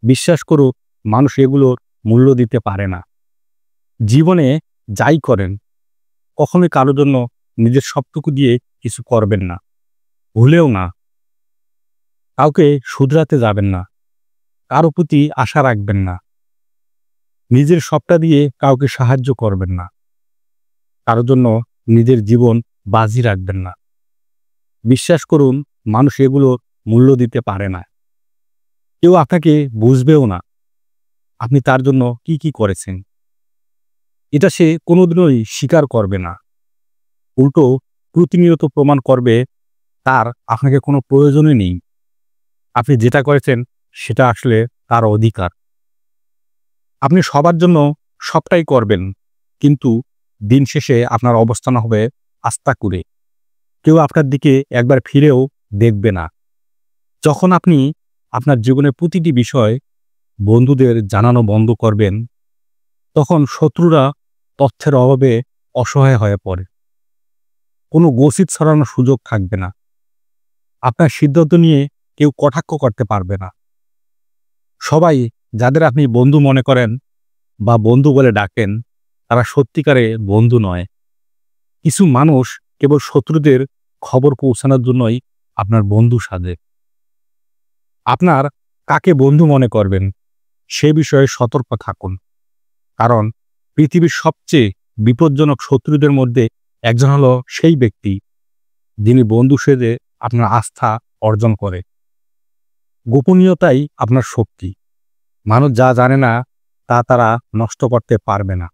বিশ্বাস করুন, মানুষ এগুলোর মূল্য দিতে পারে না। জীবনে যাই করেন, কখনোই কারো জন্য নিজের সবটুকু দিয়ে কিছু করবেন না। ভুলেও না। কাউকে শুধরাতে যাবেন না। কারো প্রতি আশা রাখবেন না। নিজের সবটা দিয়ে কাউকে সাহায্য করবেন না। কারো জন্য নিজের জীবন বাজি রাখবেন না। বিশ্বাস করুন, মানুষ এগুলোর মূল্য দিতে পারে না। কেউ আপনাকে বুঝবেও না আপনি তার জন্য কি করেছেন। এটা সে কোনোদিনই স্বীকার করবে না। উল্টো প্রতিনিয়ত প্রমাণ করবে তার আপনাকে কোনো প্রয়োজনই নেই। আপনি যেটা করেছেন সেটা আসলে তার অধিকার। আপনি সবার জন্য সবটাই করবেন, কিন্তু দিন শেষে আপনার অবস্থান হবে আস্থা কুঁড়ে। কেউ আপনার দিকে একবার ফিরেও দেখবে না। যখন আপনি আপনার জীবনের প্রতিটি বিষয় বন্ধুদের জানানো বন্ধ করবেন, তখন শত্রুরা তথ্যের অভাবে অসহায় হয়ে পড়ে। কোনো গসিপ ছড়ানোর সুযোগ থাকবে না। আপনার সিদ্ধান্ত নিয়ে কেউ কটাক্ষ করতে পারবে না। সবাই যাদের আপনি বন্ধু মনে করেন বা বন্ধু বলে ডাকেন, তারা সত্যিকারের বন্ধু নয়। কিছু মানুষ কেবল শত্রুদের খবর পৌঁছানোর জন্যই আপনার বন্ধু সাজে। আপনার কাকে বন্ধু মনে করবেন সে বিষয়ে সতর্ক থাকুন। কারণ পৃথিবীর সবচেয়ে বিপজ্জনক শত্রুদের মধ্যে একজন হলো সেই ব্যক্তি যিনি বন্ধু সেজে আপনার আস্থা অর্জন করে। গোপনীয়তাই আপনার শক্তি। মানুষ যা জানে না তা তারা নষ্ট করতে পারবে না।